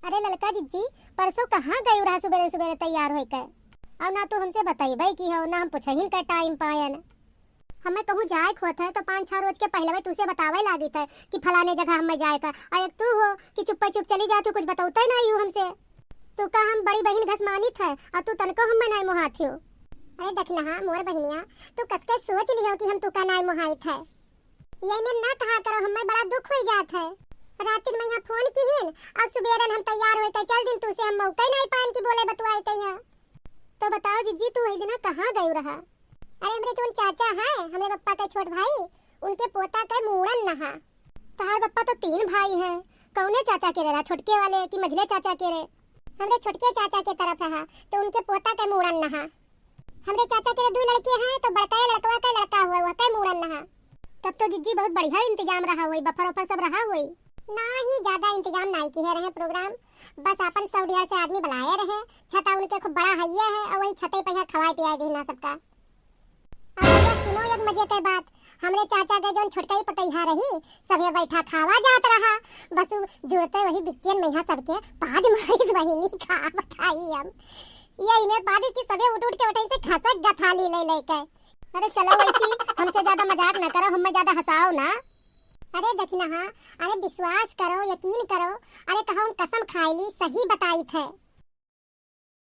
अरे ललका जिज्जी, परसों कहाँ गई रहा सुबह सुबह तैयार होकर? और ना तो हमसे बताइबे की हो, ना हम पूछहिन का टाइम पायन। हमें कहूँ जाए खोत है तो 5-6 रोज के पहले तुझसे बतावे लागी था कि फलाने जगह हमें जाए का, और तू हो कि चुप्पा चुप चली जाती, कुछ बताते नहीं हो हमसे। तू का हम बड़ी बहन घसमानित है और तू तनको हम नहीं मोहात हो। अरे देखना मोर बहनिया, तू कसके सोच लियो कि हम तू का नहीं मोहाइत है। ये में ना कहा करो, हमें बड़ा दुख हो जात है। रात में यहाँ फोन की हिन और सुबेरन हम तैयार होए चल दिन तू से हम मौका नहीं पान की बोले बतवाए कहिया। तो बताओ जिज्जी, तू इस दिन कहाँ गई रहा? अरे हमरे जोन चाचा है, हमरे पप्पा का छोट भाई, उनके पोता का मुड़न नहा। तार पप्पा तो 3 भाई हैं, कौने चाचा के रहा, छोटके वाले कि मझले चाचा के रे? हमरे छोटके चाचा के तरफ रहा तो उनके पोता का मुड़न नहा। हमरे चाचा के 2 लड़के हैं तो बड़का लड़कवा का लड़का हुआ वह का मुड़न नहा। तब तो जिज्जी बहुत बढ़िया इंतजाम रहा हुई, बफर वफर सब रहा हुई ना? ही ज्यादा इंतजाम नहीं किए रहे प्रोग्राम, बस अपन 100-150 से आदमी बुलाए रहे। छता उनके खूब बड़ा हैया है और वही छते पे खवाए पियाए देना सबका। अब सुनो एक मजे के बात, हमरे चाचा के जोन छोटका ही पतैया रही सबे बैठा खावा जात रहा, बस जुड़ते वही बिच्चन में सबके पाद मारिस वही खा बताई हम। यही में पाद की सबे उठ उठ के उठे से खसक गथाली ले लेके। अरे चलो वैसी हमसे ज्यादा मजाक ना करो, हमें ज्यादा हंसाओ ना। अरे देखना हाँ, अरे विश्वास करो, यकीन करो, अरे कहूँ कसम खाई ली सही बताई थे।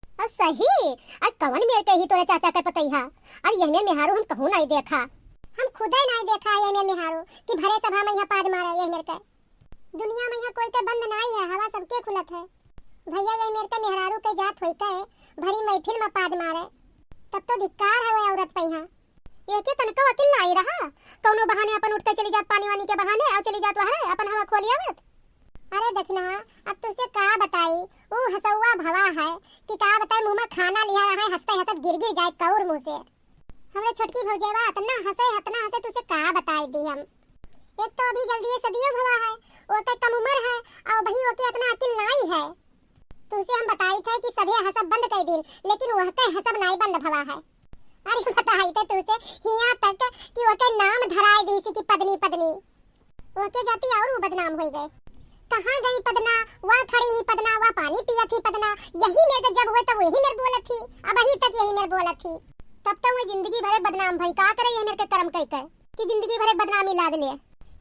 अब सही आज कवन मेरे के ही तोरे चाचा के पतैया, और ये में मेहारू हम कहूँ नहीं देखा, हम खुद ही नहीं देखा ये में मेहारू कि भरे सभा में यहाँ पाद मारे। ये मेरे के दुनिया में यहाँ कोई के बंद नहीं है, हवा सबके खुलत है भैया। ये मेरे के मेहरारू के जात होई के भरी महफिल में पाद मारे, तब तो धिक्कार है वो औरत पे। यहाँ ये के तनको वकील नहीं रहा, कौनो बहाने अपन उठते चली जात पानी वानी के बहाने और चली जात वहां अपन हवा खोलिया मत। अरे देखना अब तुझसे का बताई, वो हसौआ भवा है कि का बताई, मुंह में खाना लिया रहा है, हंसते हंसते गिर गिर जाए कौर मुंह से। हमरे छोटकी भौजेवा इतना हंसे तुझसे का बताई दी हम। एक तो अभी जल्दी सदियों भवा है, वो का कम उम्र है और वही वो के इतना अकिल नहीं है। तुझसे हम बताई थे कि सभी हसब बंद कर दिन, लेकिन वह के हसब नहीं बंद भवा है। अरे बताई थे तुझसे हिया तक कि वो के नाम धराई दी सी कि पदनी पदनी, वो के जाती और वो बदनाम हो गए। कहाँ गई पदना, वहाँ खड़ी ही पदना, वहाँ पानी पिया थी पदना, यही मेरे जब हुए तब वही मेरे बोलत थी, अब अभी तक यही मेरे बोलत थी। तब तो वो जिंदगी भर बदनाम भाई का करे ये मेरे के कर्म कह कर कि जिंदगी भर बदनामी लाद ले।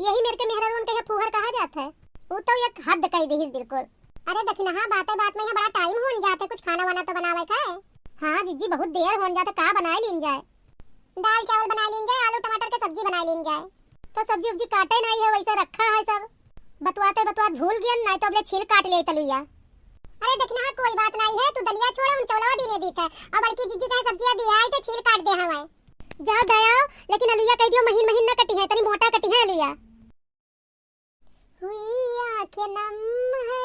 यही मेरे के मेहरा उनके फूहर कहा जाता है, वो तो एक हद कह दी बिल्कुल। अरे देखना हाँ, बातें बात में बड़ा टाइम हो जाता है, कुछ खाना वाना तो बनावे का है। हाँ जिज्जी बहुत देर हो जाता, का बनाए लीन जाए? दाल चावल बना लीन जाए, आलू टमाटर के सब्जी बना लीन जाए। तो सब्जी उब्जी काटे नहीं है, वैसे रखा है सब, बतवाते बतवात भूल गया नहीं तो अबले छील काट ले तलुया। अरे देखना हाँ, कोई बात नहीं है, तू दलिया छोड़ा हम चौलवा भी नहीं देता, अब बड़की जिज्जी का सब्जियां दिया है तो छील काट दे हमें। जा दया, लेकिन अलुया कह दियो महीन महीन ना कटी है, तनी मोटा कटी है अलुया। हुई आंखें नम है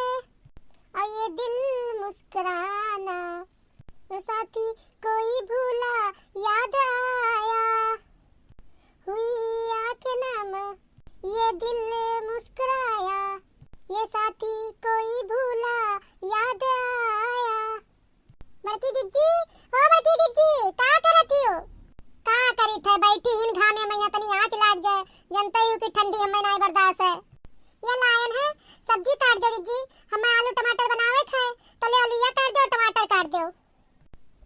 और ये दिल मुस्कुराना, तो साथी कोई भूला याद आया। हुई आंखें नम ये दिल मुस्कुराया, ये साथी कोई भूला याद आया। बड़की जिज्जी, ओ बड़की जिज्जी, का करती हो? का करी थे बैठी हिन घामे में, तनी आंच लाग जाए, जनते ही कि ठंडी हमें नहीं बर्दाश्त है। ये लायन है सब्जी काट दो जिज्जी, हमें आलू टमाटर बनावे खाए तो ले आलूया काट दो टमाटर काट दो।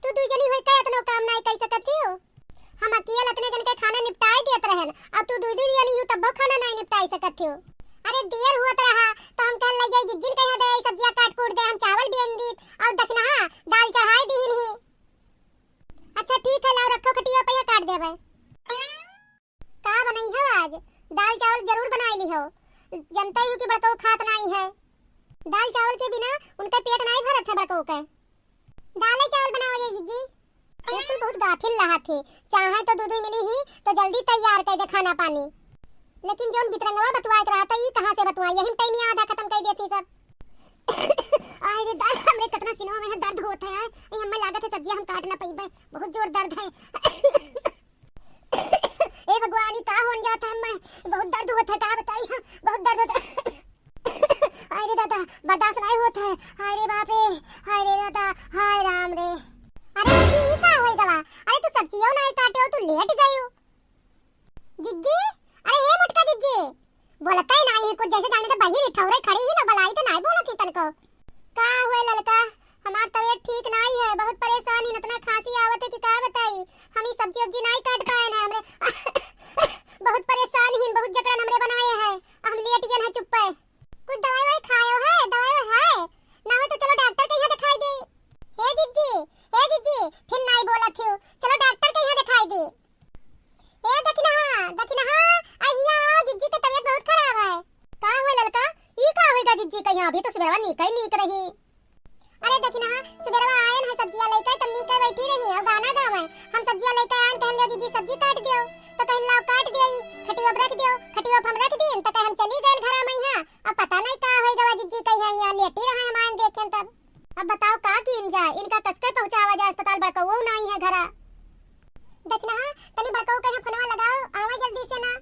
तू दू जनी होई का इतना काम नहीं कर सकती हो? हम अकेले इतने जन के खाना निपटाई देत रहन, अब तू दू जनी यू तब खाना नहीं निपटाई सकती हो। अरे देर हुआ रहा तो हम कल ले जाई जिज्जिन कह दे सब्जियां काट कूट दे, हम चावल बेन दी और देखना हां दाल चढ़ाई दी ही। अच्छा ठीक है, लाओ रखो कटिया पे काट देबे। का बनाई हो आज? दाल चावल जरूर बनाई ली हो, जनता ही कि बड़को खात नहीं है। दाल चावल के बिना उनका पेट नहीं भरत है बड़को के। दाल चावल बनाओ जी जिज्जी। बिल्कुल बहुत गाफिल रहा थे, चाहे तो दूध मिली ही तो जल्दी तैयार कर दे खाना पानी, लेकिन जोन बितरंगवा बतवाए रहा था ये कहां से बतवाई, यही टाइम में आधा खत्म कर देती सब। अरे दाल हमरे कितना सिनवा में दर्द होता है, ये हमें लागत है सब्जी हम काट ना पाइबे, बहुत जोर दर्द है। ए भगवान ये का होन जाता है, मैं बहुत दर्द होता है, का बताई बहुत दर्द होता है। अरे दादा बर्दाश्त नहीं होता है, अरे बाप रे, अरे दादा, हाय राम रे। अरे ये का होई गवा, अरे तू सब्जियों नहीं काटे हो, तू लेट गई हो जिज्जी। अरे हे मोटका जिज्जी, बोलता ही नहीं कुछ, जैसे जाने तो बही ठौरे खड़ी ही ना बलाई तो नहीं बोलत थी तनको। का हुए ललका? हमार तबीयत ठीक नहीं है, बहुत परेशान ही, इतना खांसी आवत है कि का बताई। हम ही सब्जी वब्जी नहीं काट पाए ना, हमरे बहुत परेशान ही, बहुत जकरन हमरे बनाए हैं। हम लेट गए हैं चुप पे। कुछ दवाई वही खायो है? दवाई है ना हो तो चलो डॉक्टर के यहाँ दिखाई दे। हे दीदी फिर नहीं बोला थियो, चलो डॉक्टर के यहाँ दिखाई दे। ए दखिना अहिया आओ, जिज्जी की तबीयत बहुत खराब है। का हुए ललका? ई का होएगा जिज्जी का? यहाँ अभी तो सुबह नीक रही। अरे दखिना सुबह आए ना सब्जियां लेकर, तब नीक बैठी रही और गाना गावे। हम सब्जियां लेकर आन, कहन लियो दीदी सब्जी काट दियो, तो कहन लाओ काट देई, खटियो रख दियो, खटियो हम रख दीन, तो कह हम चली गए घर में। यहाँ अब पता नहीं का होएगा जिज्जी का, यहाँ लेटी रहे हम देखें तब। अब बताओ का कीन जाए? इनका कसके पहुंचावा जाए अस्पताल, बड़का वो नहीं है घरा। दखिना तनी बड़का को कहीं फोनवा लगाओ, आवा जल्दी से ना।